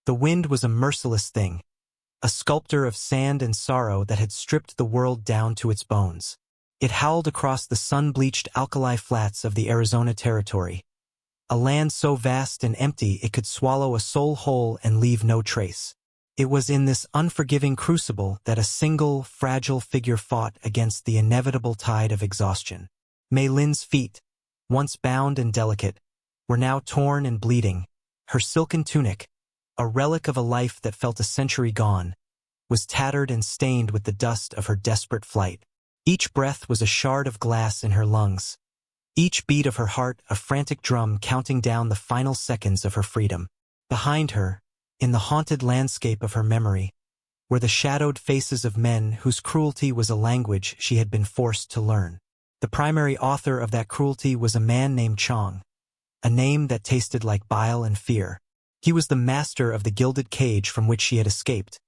The wind was a merciless thing, a sculptor of sand and sorrow that had stripped the world down to its bones. It howled across the sun-bleached alkali flats of the Arizona Territory, a land so vast and empty it could swallow a soul whole and leave no trace. It was in this unforgiving crucible that a single, fragile figure fought against the inevitable tide of exhaustion. Mei Lin's feet, once bound and delicate, were now torn and bleeding. Her silken tunic, a relic of a life that felt a century gone, was tattered and stained with the dust of her desperate flight. Each breath was a shard of glass in her lungs, each beat of her heart a frantic drum counting down the final seconds of her freedom. Behind her, in the haunted landscape of her memory, were the shadowed faces of men whose cruelty was a language she had been forced to learn. The primary author of that cruelty was a man named Chong, a name that tasted like bile and fear. He was the master of the gilded cage from which she had escaped,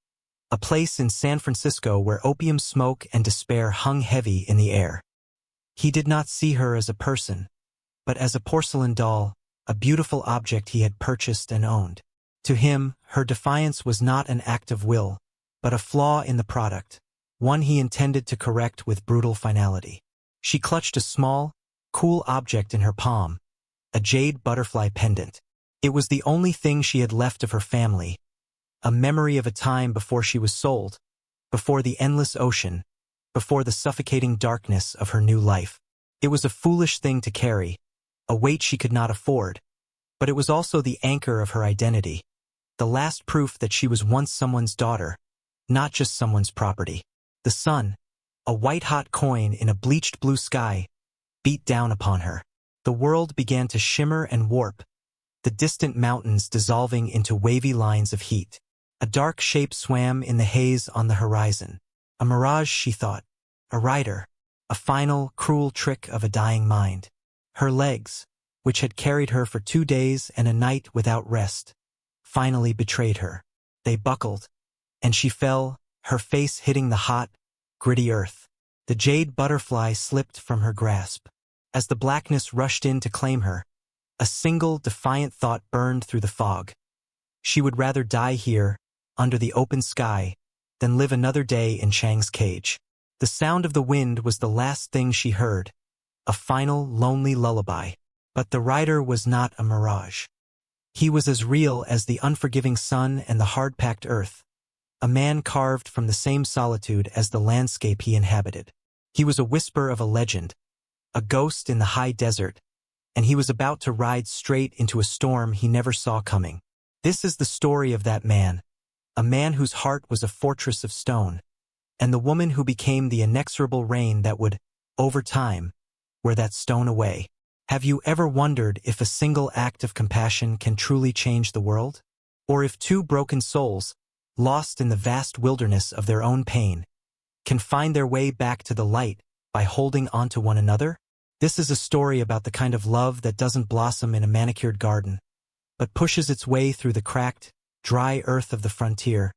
a place in San Francisco where opium smoke and despair hung heavy in the air. He did not see her as a person, but as a porcelain doll, a beautiful object he had purchased and owned. To him, her defiance was not an act of will, but a flaw in the product, one he intended to correct with brutal finality. She clutched a small, cool object in her palm, a jade butterfly pendant. It was the only thing she had left of her family, a memory of a time before she was sold, before the endless ocean, before the suffocating darkness of her new life. It was a foolish thing to carry, a weight she could not afford, but it was also the anchor of her identity, the last proof that she was once someone's daughter, not just someone's property. The sun, a white-hot coin in a bleached blue sky, beat down upon her. The world began to shimmer and warp, the distant mountains dissolving into wavy lines of heat. A dark shape swam in the haze on the horizon. A mirage, she thought. A rider. A final, cruel trick of a dying mind. Her legs, which had carried her for 2 days and a night without rest, finally betrayed her. They buckled, and she fell, her face hitting the hot, gritty earth. The jade butterfly slipped from her grasp. As the blackness rushed in to claim her, a single defiant thought burned through the fog. She would rather die here, under the open sky, than live another day in Chang's cage. The sound of the wind was the last thing she heard, a final, lonely lullaby. But the rider was not a mirage. He was as real as the unforgiving sun and the hard-packed earth, a man carved from the same solitude as the landscape he inhabited. He was a whisper of a legend, a ghost in the high desert, and he was about to ride straight into a storm he never saw coming. This is the story of that man, a man whose heart was a fortress of stone, and the woman who became the inexorable rain that would, over time, wear that stone away. Have you ever wondered if a single act of compassion can truly change the world? Or if two broken souls, lost in the vast wilderness of their own pain, can find their way back to the light by holding on to one another? This is a story about the kind of love that doesn't blossom in a manicured garden, but pushes its way through the cracked, dry earth of the frontier,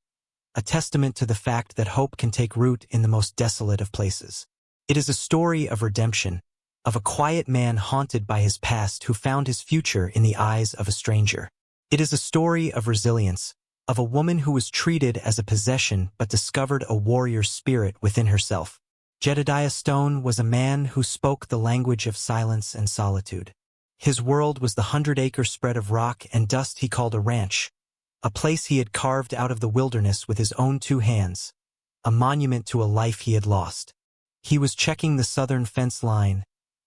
a testament to the fact that hope can take root in the most desolate of places. It is a story of redemption, of a quiet man haunted by his past who found his future in the eyes of a stranger. It is a story of resilience, of a woman who was treated as a possession but discovered a warrior's spirit within herself. Jedediah Stone was a man who spoke the language of silence and solitude. His world was the 100-acre spread of rock and dust he called a ranch, a place he had carved out of the wilderness with his own 2 hands, a monument to a life he had lost. He was checking the southern fence line,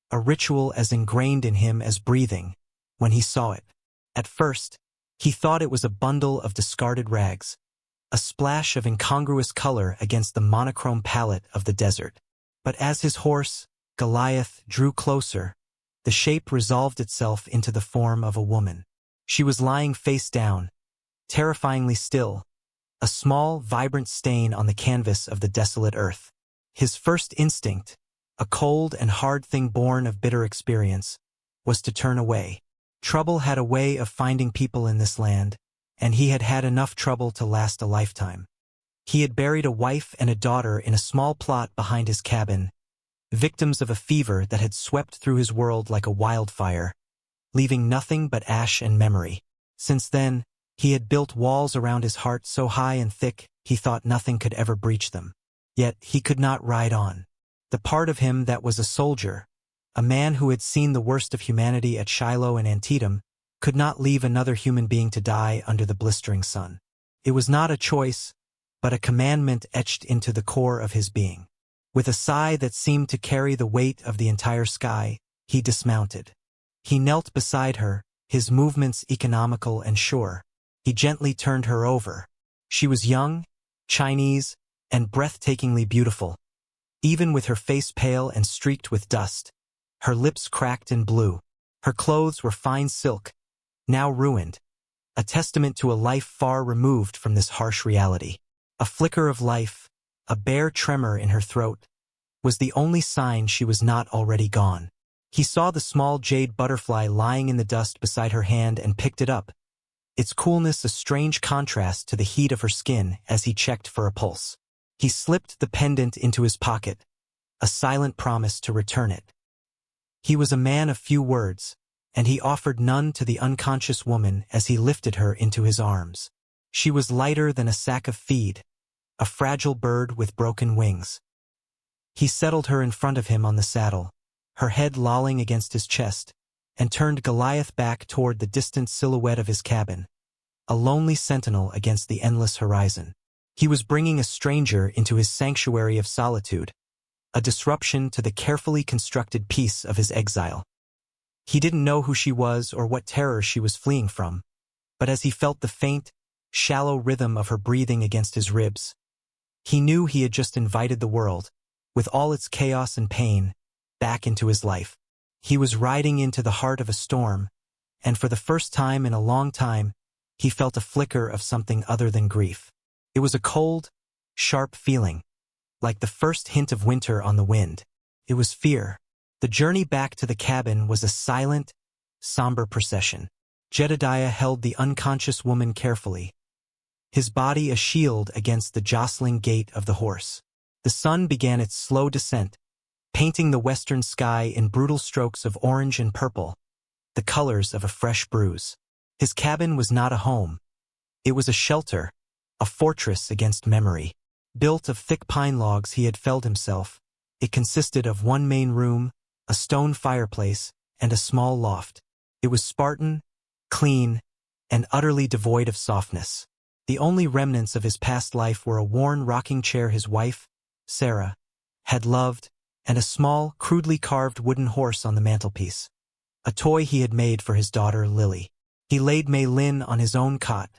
a ritual as ingrained in him as breathing, when he saw it. At first, he thought it was a bundle of discarded rags, a splash of incongruous color against the monochrome palette of the desert. But as his horse, Goliath, drew closer, the shape resolved itself into the form of a woman. She was lying face down, terrifyingly still, a small, vibrant stain on the canvas of the desolate earth. His first instinct, a cold and hard thing born of bitter experience, was to turn away. Trouble had a way of finding people in this land, and he had had enough trouble to last a lifetime. He had buried a wife and a daughter in a small plot behind his cabin, victims of a fever that had swept through his world like a wildfire, leaving nothing but ash and memory. Since then, He had built walls around his heart so high and thick, he thought nothing could ever breach them. Yet he could not ride on. The part of him that was a soldier, a man who had seen the worst of humanity at Shiloh and Antietam, could not leave another human being to die under the blistering sun. It was not a choice, but a commandment etched into the core of his being. With a sigh that seemed to carry the weight of the entire sky, he dismounted. He knelt beside her, his movements economical and sure. He gently turned her over. She was young, Chinese, and breathtakingly beautiful. Even with her face pale and streaked with dust, her lips cracked and blue. Her clothes were fine silk, now ruined, a testament to a life far removed from this harsh reality. A flicker of life, a bare tremor in her throat, was the only sign she was not already gone. He saw the small jade butterfly lying in the dust beside her hand and picked it up, its coolness a strange contrast to the heat of her skin as he checked for a pulse. He slipped the pendant into his pocket, a silent promise to return it. He was a man of few words, and he offered none to the unconscious woman as he lifted her into his arms. She was lighter than a sack of feed, a fragile bird with broken wings. He settled her in front of him on the saddle, her head lolling against his chest, and turned Goliath back toward the distant silhouette of his cabin, a lonely sentinel against the endless horizon. He was bringing a stranger into his sanctuary of solitude, a disruption to the carefully constructed peace of his exile. He didn't know who she was or what terror she was fleeing from, but as he felt the faint, shallow rhythm of her breathing against his ribs, he knew he had just invited the world, with all its chaos and pain, back into his life. He was riding into the heart of a storm, and for the first time in a long time, he felt a flicker of something other than grief. It was a cold, sharp feeling, like the first hint of winter on the wind. It was fear. The journey back to the cabin was a silent, somber procession. Jedediah held the unconscious woman carefully, his body a shield against the jostling gait of the horse. The sun began its slow descent, painting the western sky in brutal strokes of orange and purple, the colors of a fresh bruise. His cabin was not a home. It was a shelter, a fortress against memory. Built of thick pine logs he had felled himself, it consisted of one main room, a stone fireplace, and a small loft. It was Spartan, clean, and utterly devoid of softness. The only remnants of his past life were a worn rocking chair his wife, Sarah, had loved, and a small, crudely carved wooden horse on the mantelpiece, a toy he had made for his daughter Lily. He laid Mei Lin on his own cot,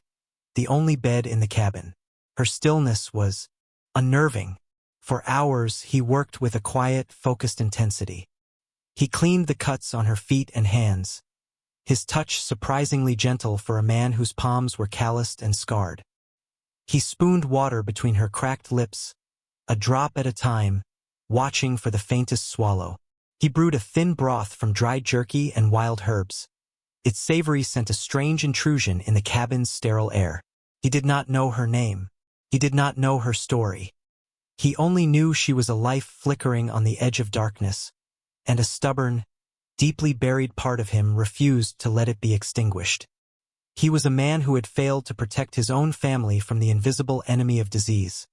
the only bed in the cabin. Her stillness was unnerving. For hours he worked with a quiet, focused intensity. He cleaned the cuts on her feet and hands, his touch surprisingly gentle for a man whose palms were calloused and scarred. He spooned water between her cracked lips, a drop at a time, watching for the faintest swallow. He brewed a thin broth from dried jerky and wild herbs. Its savory sent a strange intrusion in the cabin's sterile air. He did not know her name. He did not know her story. He only knew she was a life flickering on the edge of darkness, and a stubborn, deeply buried part of him refused to let it be extinguished. He was a man who had failed to protect his own family from the invisible enemy of disease.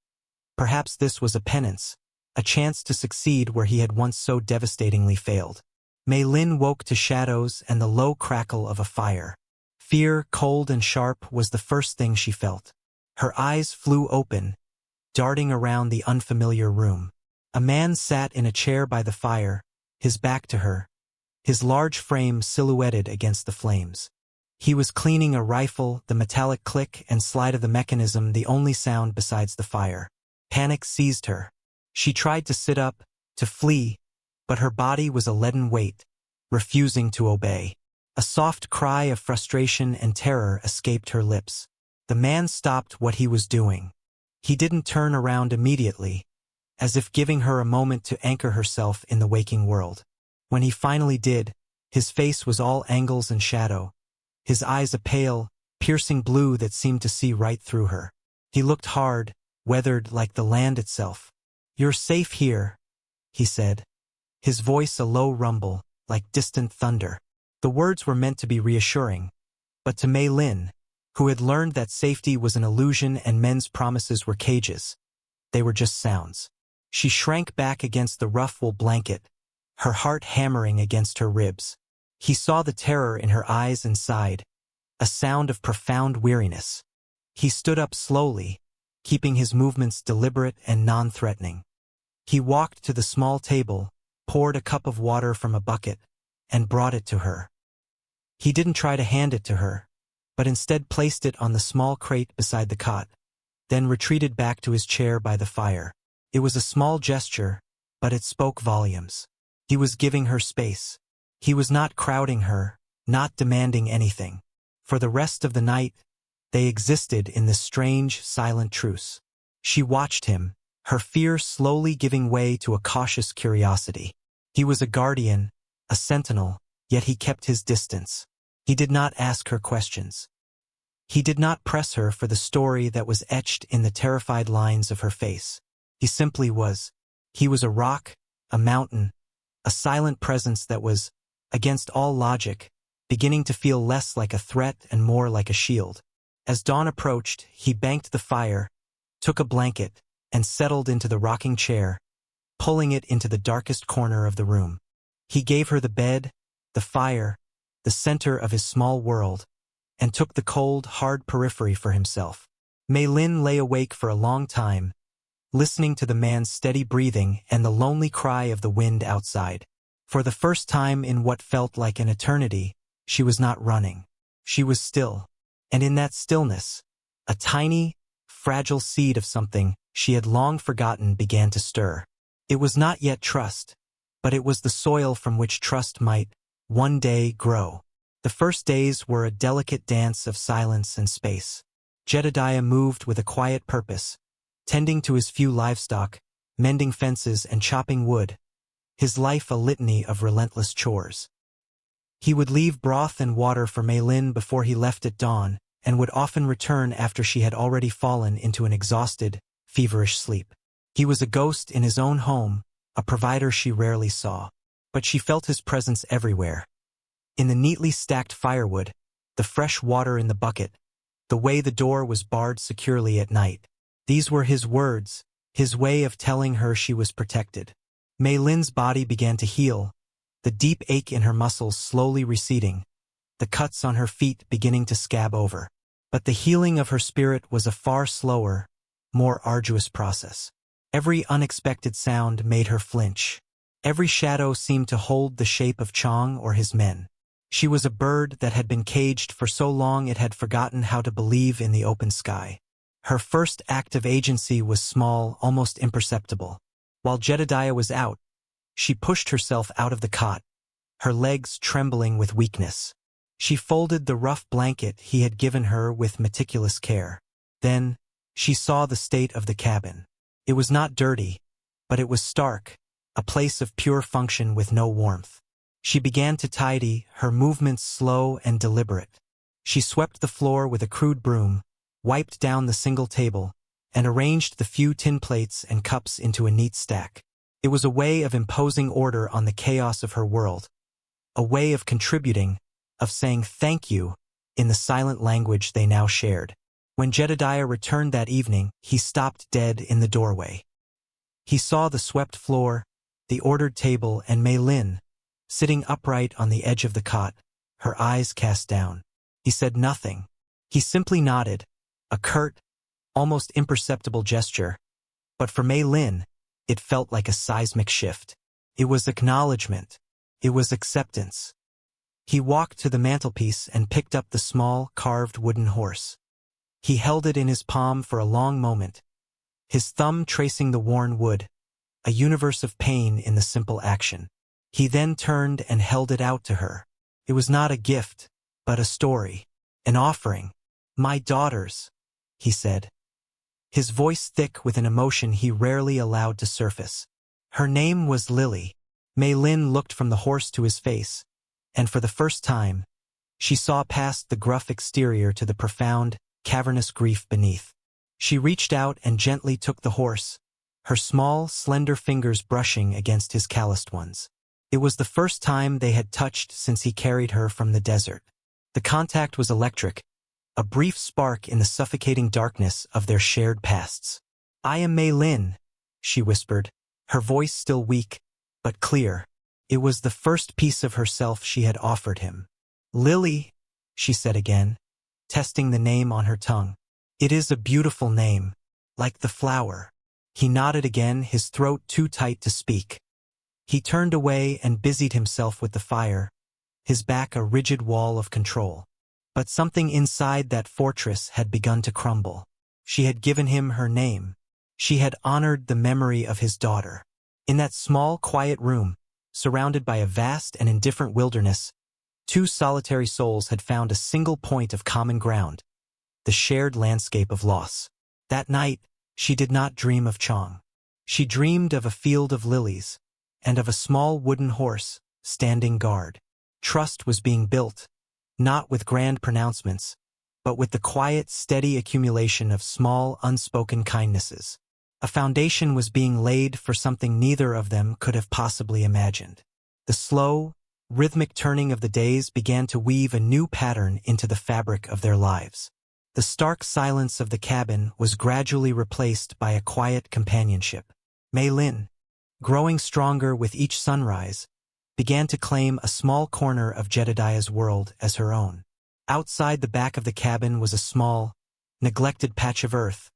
Perhaps this was a penance, a chance to succeed where he had once so devastatingly failed. Mei Lin woke to shadows and the low crackle of a fire. Fear, cold and sharp, was the first thing she felt. Her eyes flew open, darting around the unfamiliar room. A man sat in a chair by the fire, his back to her, his large frame silhouetted against the flames. He was cleaning a rifle, the metallic click and slide of the mechanism the only sound besides the fire. Panic seized her. She tried to sit up, to flee, but her body was a leaden weight, refusing to obey. A soft cry of frustration and terror escaped her lips. The man stopped what he was doing. He didn't turn around immediately, as if giving her a moment to anchor herself in the waking world. When he finally did, his face was all angles and shadow, his eyes a pale, piercing blue that seemed to see right through her. He looked hard, weathered like the land itself. "You're safe here," he said, his voice a low rumble, like distant thunder. The words were meant to be reassuring, but to Mei Lin, who had learned that safety was an illusion and men's promises were cages. They were just sounds. She shrank back against the rough wool blanket, her heart hammering against her ribs. He saw the terror in her eyes and sighed, a sound of profound weariness. He stood up slowly, keeping his movements deliberate and non-threatening. He walked to the small table, poured a cup of water from a bucket, and brought it to her. He didn't try to hand it to her, but instead placed it on the small crate beside the cot, then retreated back to his chair by the fire. It was a small gesture, but it spoke volumes. He was giving her space. He was not crowding her, not demanding anything. For the rest of the night, they existed in this strange, silent truce. She watched him, her fear slowly giving way to a cautious curiosity. He was a guardian, a sentinel, yet he kept his distance. He did not ask her questions. He did not press her for the story that was etched in the terrified lines of her face. He simply was. He was a rock, a mountain, a silent presence that was, against all logic, beginning to feel less like a threat and more like a shield. As dawn approached, he banked the fire, took a blanket, and settled into the rocking chair, pulling it into the darkest corner of the room. He gave her the bed, the fire, the center of his small world, and took the cold, hard periphery for himself. Mei Lin lay awake for a long time, listening to the man's steady breathing and the lonely cry of the wind outside. For the first time in what felt like an eternity, she was not running. She was still. And in that stillness, a tiny, fragile seed of something she had long forgotten began to stir. It was not yet trust, but it was the soil from which trust might, one day, grow. The first days were a delicate dance of silence and space. Jedediah moved with a quiet purpose, tending to his few livestock, mending fences and chopping wood, his life a litany of relentless chores. He would leave broth and water for Mei Lin before he left at dawn, and would often return after she had already fallen into an exhausted, feverish sleep. He was a ghost in his own home, a provider she rarely saw. But she felt his presence everywhere. In the neatly stacked firewood, the fresh water in the bucket, the way the door was barred securely at night. These were his words, his way of telling her she was protected. Mei Lin's body began to heal, the deep ache in her muscles slowly receding, the cuts on her feet beginning to scab over. But the healing of her spirit was a far slower, more arduous process. Every unexpected sound made her flinch. Every shadow seemed to hold the shape of Chong or his men. She was a bird that had been caged for so long it had forgotten how to believe in the open sky. Her first act of agency was small, almost imperceptible. While Jedediah was out, she pushed herself out of the cot, her legs trembling with weakness. She folded the rough blanket he had given her with meticulous care. Then, she saw the state of the cabin. It was not dirty, but it was stark, a place of pure function with no warmth. She began to tidy, her movements slow and deliberate. She swept the floor with a crude broom, wiped down the single table, and arranged the few tin plates and cups into a neat stack. It was a way of imposing order on the chaos of her world, a way of contributing, of saying thank you, in the silent language they now shared. When Jedediah returned that evening, he stopped dead in the doorway. He saw the swept floor, the ordered table, and Mei Lin, sitting upright on the edge of the cot, her eyes cast down. He said nothing. He simply nodded, a curt, almost imperceptible gesture. But for Mei Lin, it felt like a seismic shift. It was acknowledgement. It was acceptance. He walked to the mantelpiece and picked up the small, carved wooden horse. He held it in his palm for a long moment, his thumb tracing the worn wood, a universe of pain in the simple action. He then turned and held it out to her. It was not a gift, but a story, an offering. "My daughters," he said, his voice thick with an emotion he rarely allowed to surface. Her name was Lily. Mei Lin looked from the horse to his face, and for the first time, she saw past the gruff exterior to the profound, cavernous grief beneath. She reached out and gently took the horse, her small, slender fingers brushing against his calloused ones. It was the first time they had touched since he carried her from the desert. The contact was electric, a brief spark in the suffocating darkness of their shared pasts. "I am Mei Lin," she whispered, her voice still weak, but clear. It was the first piece of herself she had offered him. "Lily," she said again, testing the name on her tongue. "It is a beautiful name, like the flower." He nodded again, his throat too tight to speak. He turned away and busied himself with the fire, his back a rigid wall of control. But something inside that fortress had begun to crumble. She had given him her name. She had honored the memory of his daughter. In that small, quiet room, surrounded by a vast and indifferent wilderness, two solitary souls had found a single point of common ground, the shared landscape of loss. That night, she did not dream of Chong. She dreamed of a field of lilies, and of a small wooden horse, standing guard. Trust was being built, not with grand pronouncements, but with the quiet, steady accumulation of small, unspoken kindnesses. A foundation was being laid for something neither of them could have possibly imagined. The slow, rhythmic turning of the days began to weave a new pattern into the fabric of their lives. The stark silence of the cabin was gradually replaced by a quiet companionship. Mei Lin, growing stronger with each sunrise, began to claim a small corner of Jedediah's world as her own. Outside the back of the cabin was a small, neglected patch of earth,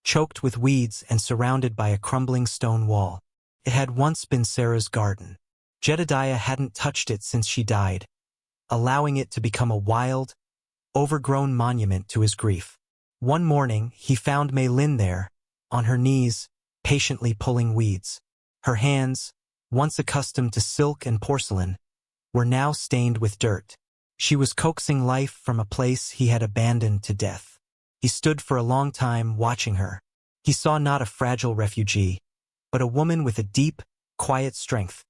choked with weeds and surrounded by a crumbling stone wall. It had once been Sarah's garden. Jedediah hadn't touched it since she died, allowing it to become a wild, overgrown monument to his grief. One morning, he found Mei Lin there, on her knees, patiently pulling weeds. Her hands, once accustomed to silk and porcelain, were now stained with dirt. She was coaxing life from a place he had abandoned to death. He stood for a long time watching her. He saw not a fragile refugee, but a woman with a deep, quiet strength,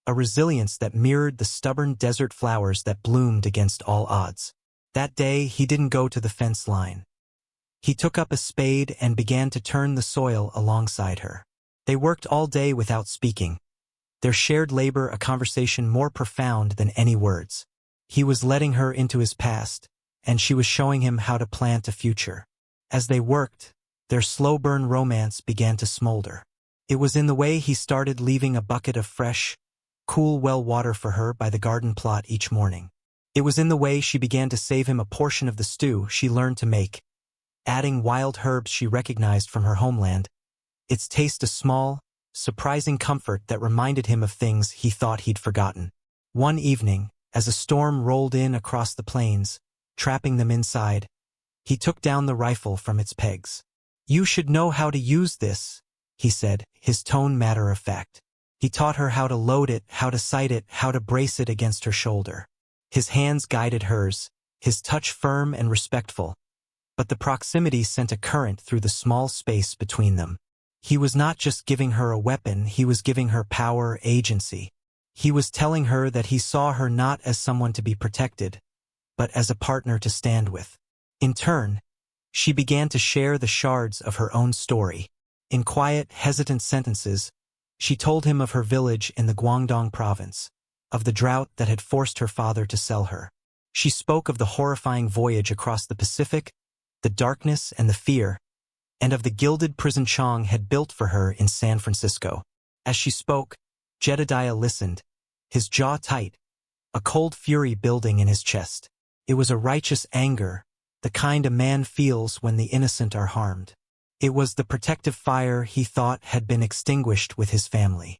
a resilience that mirrored the stubborn desert flowers that bloomed against all odds. That day, he didn't go to the fence line. He took up a spade and began to turn the soil alongside her. They worked all day without speaking, their shared labor a conversation more profound than any words. He was letting her into his past, and she was showing him how to plant a future. As they worked, their slow-burn romance began to smolder. It was in the way he started leaving a bucket of fresh, cool well water for her by the garden plot each morning. It was in the way she began to save him a portion of the stew she learned to make, adding wild herbs she recognized from her homeland, its taste a small, surprising comfort that reminded him of things he thought he'd forgotten. One evening, as a storm rolled in across the plains, trapping them inside, he took down the rifle from its pegs. "You should know how to use this," he said, his tone matter of fact. He taught her how to load it, how to sight it, how to brace it against her shoulder. His hands guided hers, his touch firm and respectful, but the proximity sent a current through the small space between them. He was not just giving her a weapon, he was giving her power, agency. He was telling her that he saw her not as someone to be protected, but as a partner to stand with. In turn, she began to share the shards of her own story. In quiet, hesitant sentences, she told him of her village in the Guangdong province, of the drought that had forced her father to sell her. She spoke of the horrifying voyage across the Pacific, the darkness and the fear, and of the gilded prison Chong had built for her in San Francisco. As she spoke, Jedediah listened, his jaw tight, a cold fury building in his chest. It was a righteous anger, the kind a man feels when the innocent are harmed. It was the protective fire he thought had been extinguished with his family.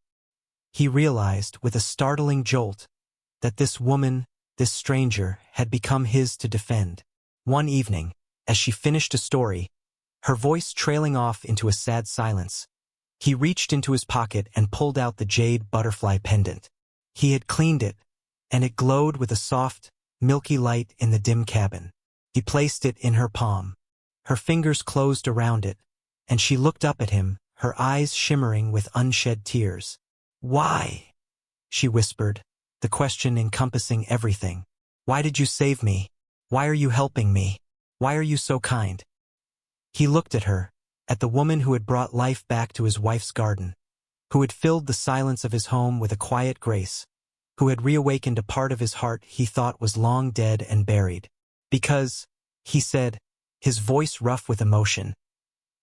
He realized, with a startling jolt, that this woman, this stranger, had become his to defend. One evening, as she finished a story, her voice trailing off into a sad silence, he reached into his pocket and pulled out the jade butterfly pendant. He had cleaned it, and it glowed with a soft, milky light in the dim cabin. He placed it in her palm. Her fingers closed around it, and she looked up at him, her eyes shimmering with unshed tears. "Why?" she whispered, the question encompassing everything. "Why did you save me? Why are you helping me? Why are you so kind?" He looked at her, at the woman who had brought life back to his wife's garden, who had filled the silence of his home with a quiet grace, who had reawakened a part of his heart he thought was long dead and buried. Because, he said, his voice rough with emotion.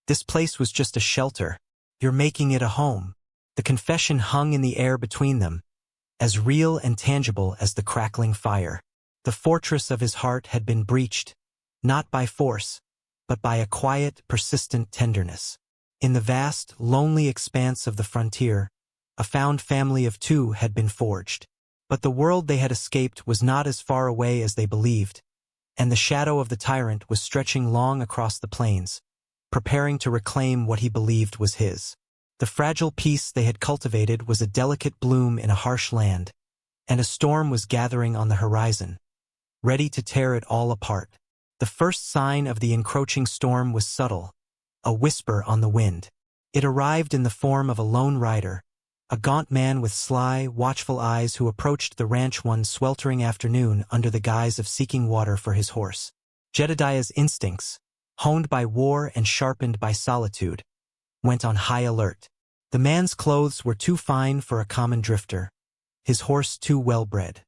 This place was just a shelter. You're making it a home. The confession hung in the air between them, as real and tangible as the crackling fire. The fortress of his heart had been breached, not by force, but by a quiet, persistent tenderness. In the vast, lonely expanse of the frontier, a found family of two had been forged. But the world they had escaped was not as far away as they believed, and the shadow of the tyrant was stretching long across the plains, preparing to reclaim what he believed was his. The fragile peace they had cultivated was a delicate bloom in a harsh land, and a storm was gathering on the horizon, ready to tear it all apart. The first sign of the encroaching storm was subtle, a whisper on the wind. It arrived in the form of a lone rider, a gaunt man with sly, watchful eyes who approached the ranch one sweltering afternoon under the guise of seeking water for his horse. Jedediah's instincts, honed by war and sharpened by solitude, went on high alert. The man's clothes were too fine for a common drifter, his horse too well-bred.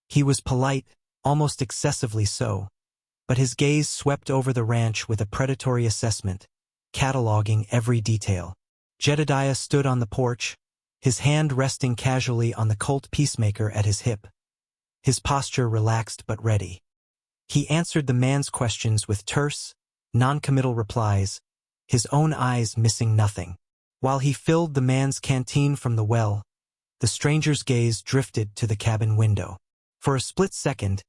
He was polite, almost excessively so, but his gaze swept over the ranch with a predatory assessment, cataloging every detail. Jedediah stood on the porch, his hand resting casually on the Colt Peacemaker at his hip, his posture relaxed but ready. He answered the man's questions with terse, non-committal replies, his own eyes missing nothing. While he filled the man's canteen from the well, the stranger's gaze drifted to the cabin window. For a split second,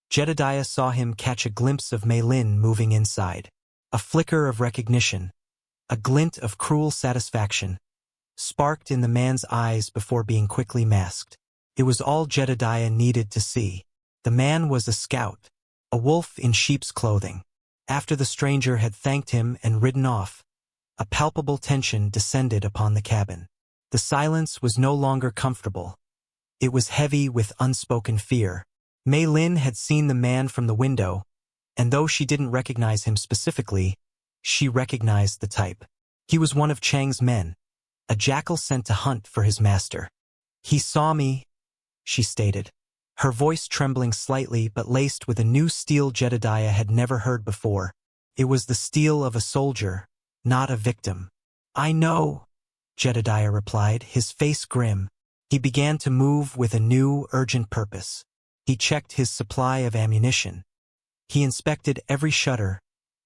Jedediah saw him catch a glimpse of Maylin moving inside. A flicker of recognition, a glint of cruel satisfaction, sparked in the man's eyes before being quickly masked. It was all Jedediah needed to see. The man was a scout, a wolf in sheep's clothing. After the stranger had thanked him and ridden off, a palpable tension descended upon the cabin. The silence was no longer comfortable. It was heavy with unspoken fear. Maylin had seen the man from the window, and though she didn't recognize him specifically, she recognized the type. He was one of Chang's men, a jackal sent to hunt for his master. "He saw me," she stated, her voice trembling slightly but laced with a new steel Jedediah had never heard before. It was the steel of a soldier, not a victim. "I know," Jedediah replied, his face grim. He began to move with a new, urgent purpose. He checked his supply of ammunition. He inspected every shutter,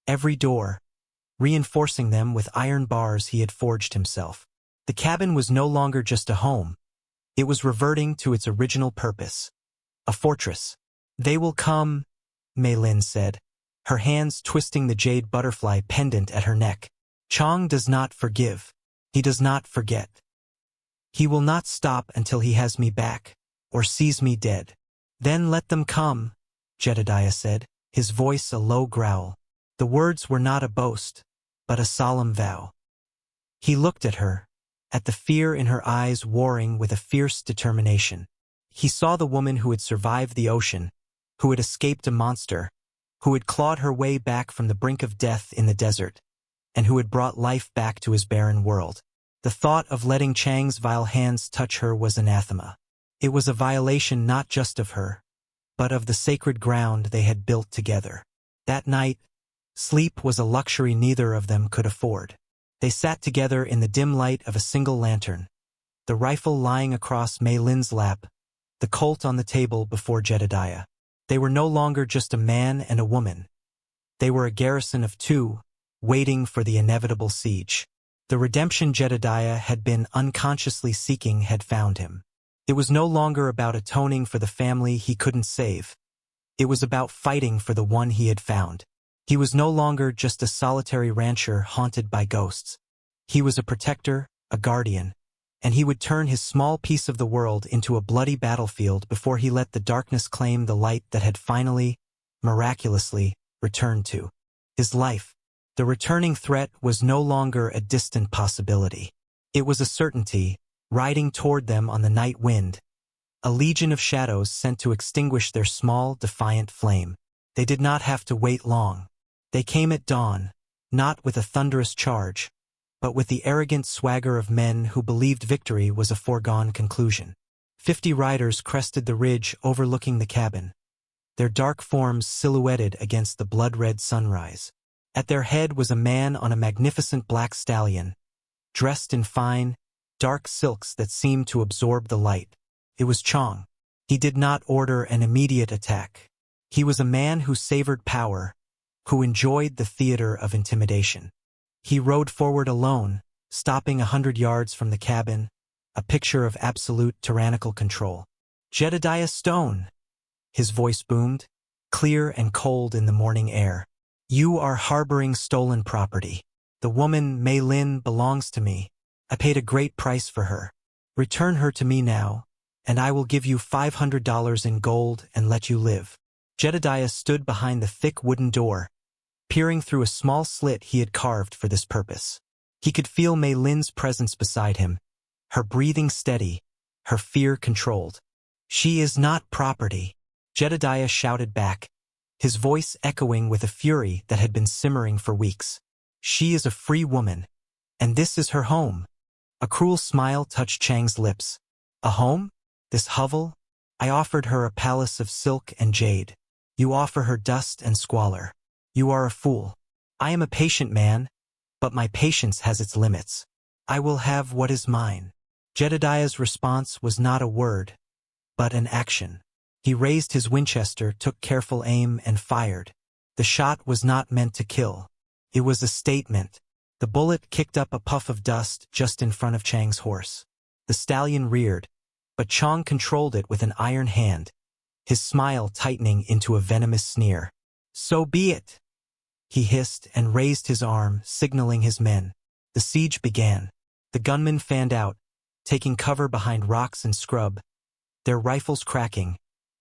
every door, reinforcing them with iron bars he had forged himself. The cabin was no longer just a home. It was reverting to its original purpose, a fortress. "They will come," Maylin said, her hands twisting the jade butterfly pendant at her neck. "Chang does not forgive. He does not forget. He will not stop until he has me back, or sees me dead." "Then let them come," Jedediah said, his voice a low growl. The words were not a boast, but a solemn vow. He looked at her, at the fear in her eyes warring with a fierce determination. He saw the woman who had survived the ocean, who had escaped a monster, who had clawed her way back from the brink of death in the desert, and who had brought life back to his barren world. The thought of letting Chang's vile hands touch her was anathema. It was a violation not just of her, but of the sacred ground they had built together. That night, sleep was a luxury neither of them could afford. They sat together in the dim light of a single lantern, the rifle lying across Maylin's lap, the Colt on the table before Jedediah. They were no longer just a man and a woman. They were a garrison of two, waiting for the inevitable siege. The redemption Jedediah had been unconsciously seeking had found him. It was no longer about atoning for the family he couldn't save. It was about fighting for the one he had found. He was no longer just a solitary rancher haunted by ghosts. He was a protector, a guardian, and he would turn his small piece of the world into a bloody battlefield before he let the darkness claim the light that had finally, miraculously, returned to his life. The returning threat was no longer a distant possibility. It was a certainty, riding toward them on the night wind, a legion of shadows sent to extinguish their small, defiant flame. They did not have to wait long. They came at dawn, not with a thunderous charge, but with the arrogant swagger of men who believed victory was a foregone conclusion. 50 riders crested the ridge overlooking the cabin, their dark forms silhouetted against the blood-red sunrise. At their head was a man on a magnificent black stallion, dressed in fine, dark silks that seemed to absorb the light. It was Chong. He did not order an immediate attack. He was a man who savored power, who enjoyed the theater of intimidation. He rode forward alone, stopping 100 yards from the cabin, a picture of absolute tyrannical control. "Jedediah Stone," his voice boomed, clear and cold in the morning air. "You are harboring stolen property. The woman, Mei Lin, belongs to me. I paid a great price for her. Return her to me now, and I will give you $500 in gold and let you live." Jedediah stood behind the thick wooden door, peering through a small slit he had carved for this purpose. He could feel Mei Lin's presence beside him, her breathing steady, her fear controlled. "She is not property," Jedediah shouted back, his voice echoing with a fury that had been simmering for weeks. "She is a free woman, and this is her home." A cruel smile touched Chang's lips. "A home? This hovel? I offered her a palace of silk and jade. You offer her dust and squalor. You are a fool. I am a patient man, but my patience has its limits. I will have what is mine." Jedediah's response was not a word, but an action. He raised his Winchester, took careful aim, and fired. The shot was not meant to kill. It was a statement. The bullet kicked up a puff of dust just in front of Chang's horse. The stallion reared, but Chang controlled it with an iron hand, his smile tightening into a venomous sneer. "So be it," he hissed and raised his arm, signaling his men. The siege began. The gunmen fanned out, taking cover behind rocks and scrub, their rifles cracking,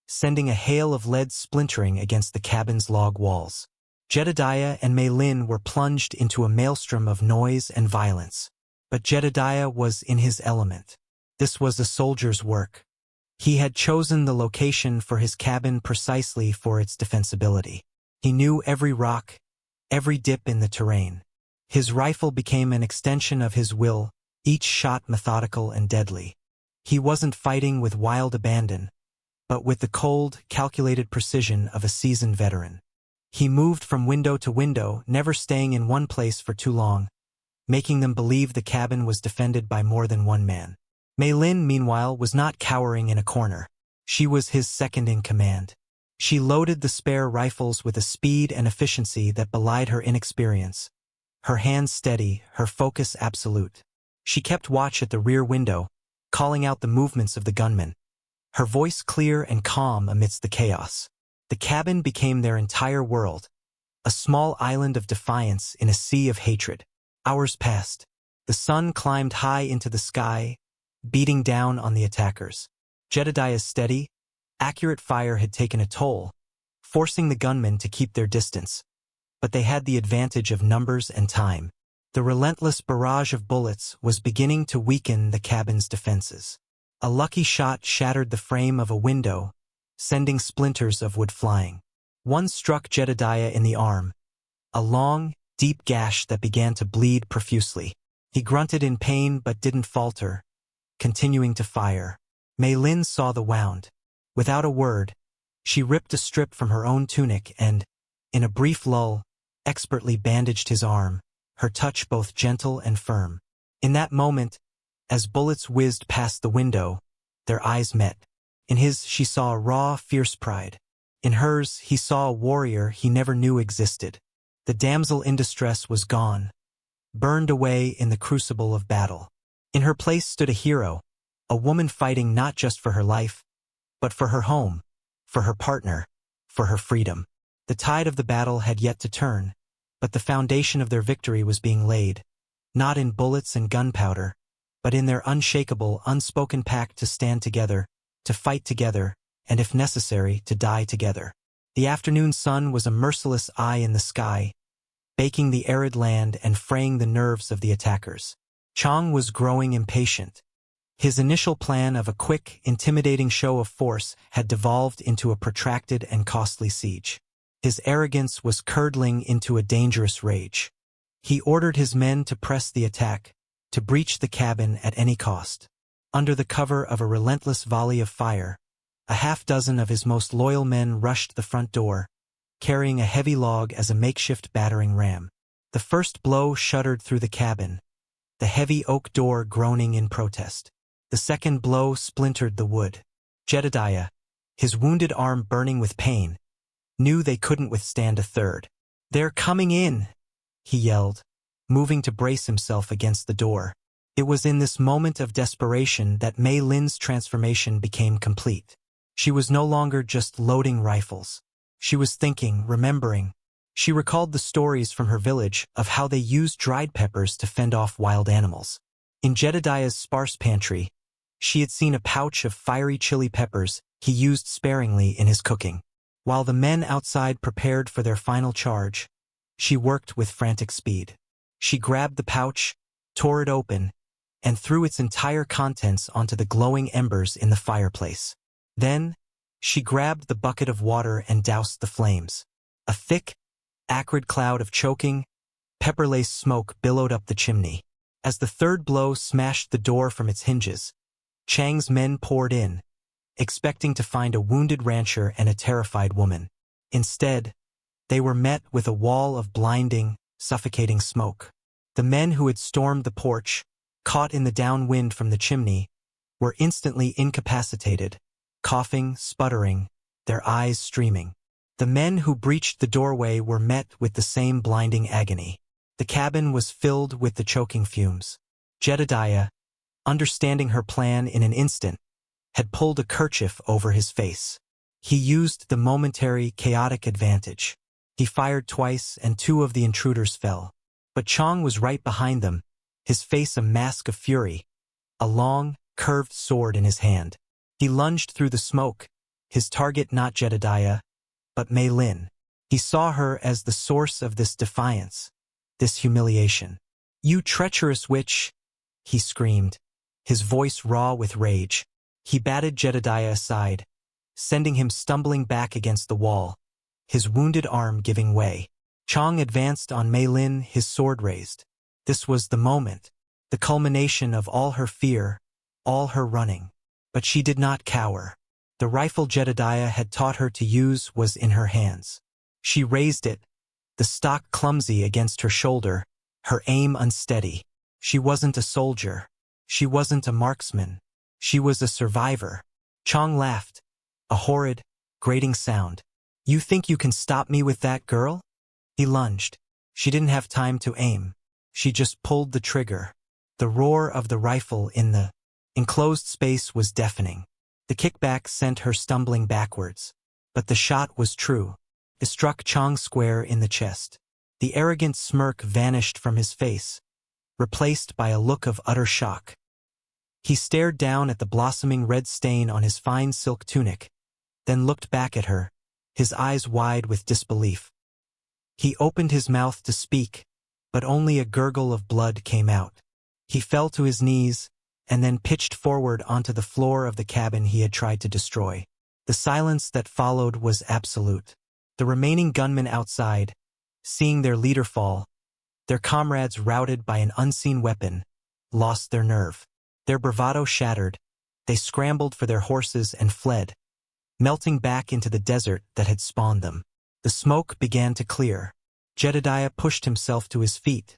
sending a hail of lead splintering against the cabin's log walls. Jedediah and Mei Lin were plunged into a maelstrom of noise and violence. But Jedediah was in his element. This was a soldier's work. He had chosen the location for his cabin precisely for its defensibility. He knew every rock, every dip in the terrain. His rifle became an extension of his will, each shot methodical and deadly. He wasn't fighting with wild abandon, but with the cold, calculated precision of a seasoned veteran. He moved from window to window, never staying in one place for too long, making them believe the cabin was defended by more than one man. Mei Lin, meanwhile, was not cowering in a corner. She was his second in command. She loaded the spare rifles with a speed and efficiency that belied her inexperience. Her hands steady, her focus absolute. She kept watch at the rear window, calling out the movements of the gunmen. Her voice clear and calm amidst the chaos. The cabin became their entire world, a small island of defiance in a sea of hatred. Hours passed. The sun climbed high into the sky, beating down on the attackers. Jedediah's steady, accurate fire had taken a toll, forcing the gunmen to keep their distance. But they had the advantage of numbers and time. The relentless barrage of bullets was beginning to weaken the cabin's defenses. A lucky shot shattered the frame of a window, sending splinters of wood flying. One struck Jedediah in the arm, a long, deep gash that began to bleed profusely. He grunted in pain but didn't falter, continuing to fire. Mei Lin saw the wound. Without a word, she ripped a strip from her own tunic and, in a brief lull, expertly bandaged his arm, her touch both gentle and firm. In that moment, as bullets whizzed past the window, their eyes met. In his, she saw a raw, fierce pride. In hers, he saw a warrior he never knew existed. The damsel in distress was gone, burned away in the crucible of battle. In her place stood a hero, a woman fighting not just for her life, but for her home, for her partner, for her freedom. The tide of the battle had yet to turn, but the foundation of their victory was being laid, not in bullets and gunpowder, but in their unshakable, unspoken pact to stand together, to fight together, and if necessary, to die together. The afternoon sun was a merciless eye in the sky, baking the arid land and fraying the nerves of the attackers. Chang was growing impatient. His initial plan of a quick, intimidating show of force had devolved into a protracted and costly siege. His arrogance was curdling into a dangerous rage. He ordered his men to press the attack, to breach the cabin at any cost. Under the cover of a relentless volley of fire, A half-dozen of his most loyal men rushed the front door, carrying a heavy log as a makeshift battering ram. The first blow shuddered through the cabin, the heavy oak door groaning in protest. The second blow splintered the wood. Jedediah, his wounded arm burning with pain, knew they couldn't withstand a third. "They're coming in!" he yelled, moving to brace himself against the door. It was in this moment of desperation that Mei Lin's transformation became complete. She was no longer just loading rifles. She was thinking, remembering. She recalled the stories from her village of how they used dried peppers to fend off wild animals. In Jedediah's sparse pantry, she had seen a pouch of fiery chili peppers he used sparingly in his cooking. While the men outside prepared for their final charge, she worked with frantic speed. She grabbed the pouch, tore it open, and threw its entire contents onto the glowing embers in the fireplace. Then, she grabbed the bucket of water and doused the flames. A thick, acrid cloud of choking, pepper-laced smoke billowed up the chimney. As the third blow smashed the door from its hinges, Chang's men poured in, expecting to find a wounded rancher and a terrified woman. Instead, they were met with a wall of blinding, suffocating smoke. The men who had stormed the porch, caught in the downwind from the chimney, were instantly incapacitated, coughing, sputtering, their eyes streaming. The men who breached the doorway were met with the same blinding agony. The cabin was filled with the choking fumes. Jedediah, understanding her plan in an instant, had pulled a kerchief over his face. He used the momentary, chaotic advantage. He fired twice and 2 of the intruders fell. But Chang was right behind them, his face a mask of fury, a long, curved sword in his hand. He lunged through the smoke, his target not Jedediah, but Mei Lin. He saw her as the source of this defiance, this humiliation. "You treacherous witch!" he screamed, his voice raw with rage. He batted Jedediah aside, sending him stumbling back against the wall, his wounded arm giving way. Chang advanced on Mei Lin, his sword raised. This was the moment, the culmination of all her fear, all her running. But she did not cower. The rifle Jedediah had taught her to use was in her hands. She raised it, the stock clumsy against her shoulder, her aim unsteady. She wasn't a soldier. She wasn't a marksman. She was a survivor. Chang laughed, a horrid, grating sound. "You think you can stop me with that girl?" He lunged. She didn't have time to aim. She just pulled the trigger. The roar of the rifle in the enclosed space was deafening. The kickback sent her stumbling backwards. But the shot was true. It struck Chang square in the chest. The arrogant smirk vanished from his face, replaced by a look of utter shock. He stared down at the blossoming red stain on his fine silk tunic, then looked back at her, his eyes wide with disbelief. He opened his mouth to speak, but only a gurgle of blood came out. He fell to his knees, and then pitched forward onto the floor of the cabin he had tried to destroy. The silence that followed was absolute. The remaining gunmen outside, seeing their leader fall, their comrades routed by an unseen weapon, lost their nerve. Their bravado shattered, they scrambled for their horses and fled, melting back into the desert that had spawned them. The smoke began to clear. Jedediah pushed himself to his feet,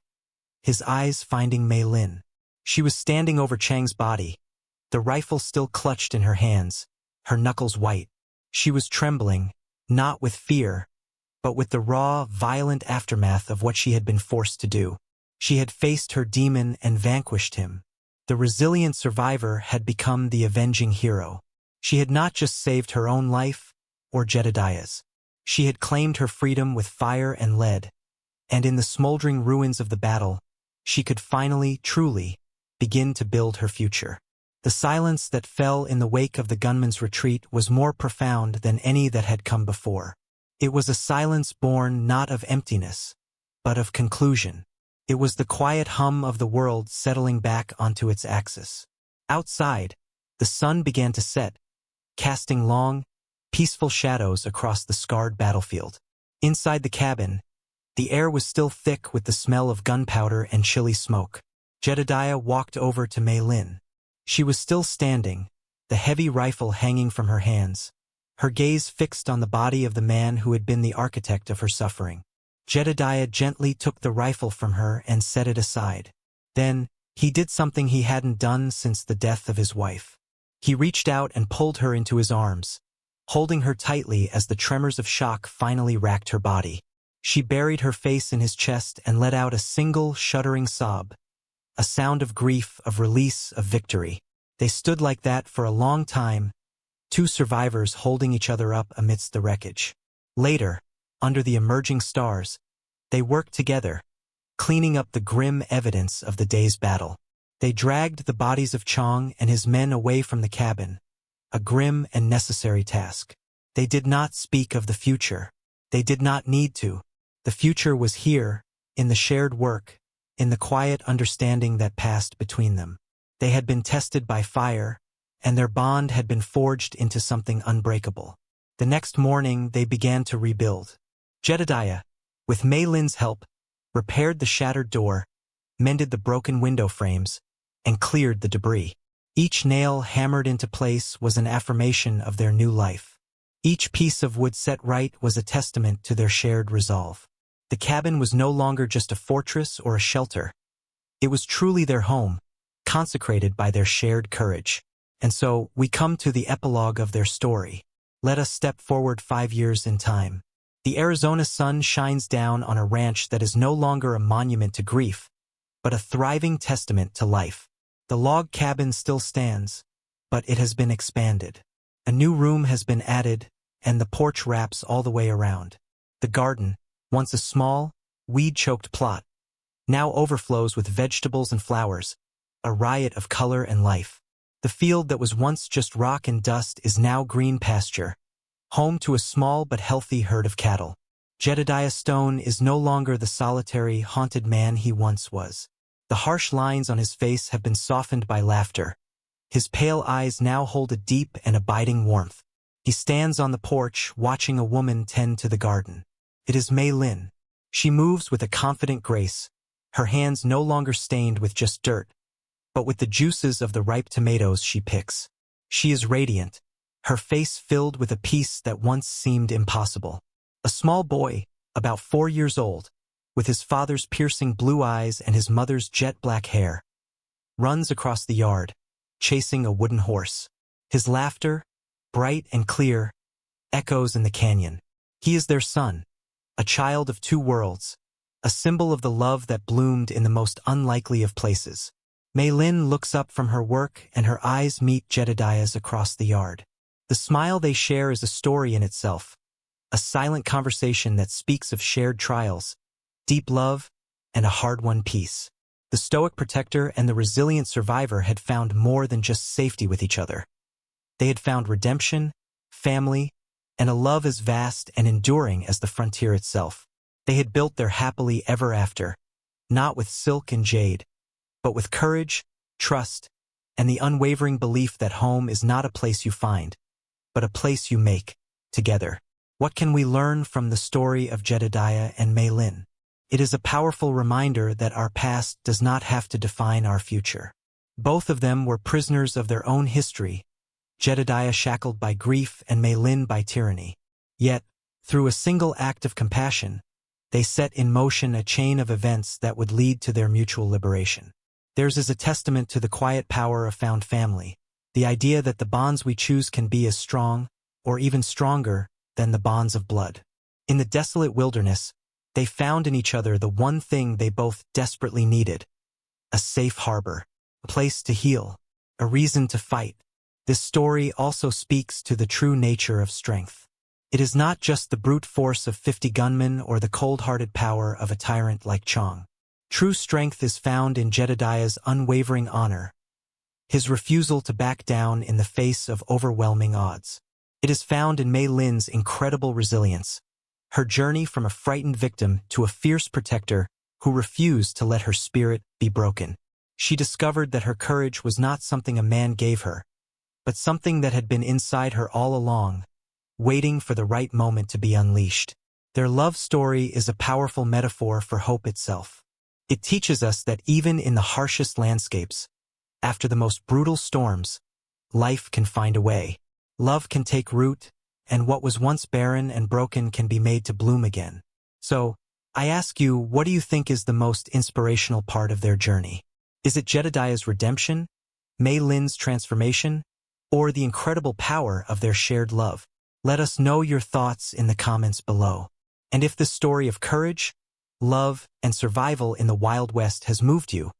his eyes finding Mei Lin. She was standing over Chang's body, the rifle still clutched in her hands, her knuckles white. She was trembling, not with fear, but with the raw, violent aftermath of what she had been forced to do. She had faced her demon and vanquished him. The resilient survivor had become the avenging hero. She had not just saved her own life, or Jedediah's. She had claimed her freedom with fire and lead, and in the smoldering ruins of the battle, she could finally, truly, begin to build her future. The silence that fell in the wake of the gunmen's retreat was more profound than any that had come before. It was a silence born not of emptiness, but of conclusion. It was the quiet hum of the world settling back onto its axis. Outside, the sun began to set, casting long, peaceful shadows across the scarred battlefield. Inside the cabin, the air was still thick with the smell of gunpowder and chilly smoke. Jedediah walked over to Mei Lin. She was still standing, the heavy rifle hanging from her hands, her gaze fixed on the body of the man who had been the architect of her suffering. Jedediah gently took the rifle from her and set it aside. Then, he did something he hadn't done since the death of his wife. He reached out and pulled her into his arms, holding her tightly as the tremors of shock finally racked her body. She buried her face in his chest and let out a single, shuddering sob, a sound of grief, of release, of victory. They stood like that for a long time, two survivors holding each other up amidst the wreckage. Later, under the emerging stars, they worked together, cleaning up the grim evidence of the day's battle. They dragged the bodies of Chong and his men away from the cabin, a grim and necessary task. They did not speak of the future. They did not need to. The future was here, in the shared work, in the quiet understanding that passed between them. They had been tested by fire, and their bond had been forged into something unbreakable. The next morning they began to rebuild. Jedediah, with Mei Lin's help, repaired the shattered door, mended the broken window frames, and cleared the debris. Each nail hammered into place was an affirmation of their new life. Each piece of wood set right was a testament to their shared resolve. The cabin was no longer just a fortress or a shelter. It was truly their home, consecrated by their shared courage. And so, we come to the epilogue of their story. Let us step forward 5 years in time. The Arizona sun shines down on a ranch that is no longer a monument to grief, but a thriving testament to life. The log cabin still stands, but it has been expanded. A new room has been added, and the porch wraps all the way around. The garden, once a small, weed-choked plot, now overflows with vegetables and flowers, a riot of color and life. The field that was once just rock and dust is now green pasture, home to a small but healthy herd of cattle. Jedediah Stone is no longer the solitary, haunted man he once was. The harsh lines on his face have been softened by laughter. His pale eyes now hold a deep and abiding warmth. He stands on the porch, watching a woman tend to the garden. It is Mei Lin. She moves with a confident grace, her hands no longer stained with just dirt, but with the juices of the ripe tomatoes she picks. She is radiant, her face filled with a peace that once seemed impossible. A small boy, about 4 years old, with his father's piercing blue eyes and his mother's jet-black hair, runs across the yard, chasing a wooden horse. His laughter, bright and clear, echoes in the canyon. He is their son, a child of two worlds, a symbol of the love that bloomed in the most unlikely of places. Mei Lin looks up from her work and her eyes meet Jedediah's across the yard. The smile they share is a story in itself, a silent conversation that speaks of shared trials, deep love, and a hard-won peace. The stoic protector and the resilient survivor had found more than just safety with each other. They had found redemption, family, and a love as vast and enduring as the frontier itself. They had built their happily ever after, not with silk and jade, but with courage, trust, and the unwavering belief that home is not a place you find, but a place you make, together. What can we learn from the story of Jedediah and Mei Lin? It is a powerful reminder that our past does not have to define our future. Both of them were prisoners of their own history, Jedediah shackled by grief and Mei Lin by tyranny. Yet, through a single act of compassion, they set in motion a chain of events that would lead to their mutual liberation. Theirs is a testament to the quiet power of found family, the idea that the bonds we choose can be as strong, or even stronger, than the bonds of blood. In the desolate wilderness, they found in each other the one thing they both desperately needed: a safe harbor, a place to heal, a reason to fight. This story also speaks to the true nature of strength. It is not just the brute force of 50 gunmen or the cold-hearted power of a tyrant like Chong. True strength is found in Jedediah's unwavering honor, his refusal to back down in the face of overwhelming odds. It is found in Mei Lin's incredible resilience, her journey from a frightened victim to a fierce protector who refused to let her spirit be broken. She discovered that her courage was not something a man gave her, but something that had been inside her all along, waiting for the right moment to be unleashed. Their love story is a powerful metaphor for hope itself. It teaches us that even in the harshest landscapes, after the most brutal storms, life can find a way. Love can take root, and what was once barren and broken can be made to bloom again. So, I ask you, what do you think is the most inspirational part of their journey? Is it Jedediah's redemption, Mei Lin's transformation, or the incredible power of their shared love? Let us know your thoughts in the comments below. And if this story of courage, love, and survival in the Wild West has moved you,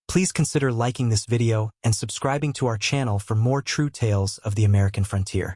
please consider liking this video and subscribing to our channel for more true tales of the American frontier.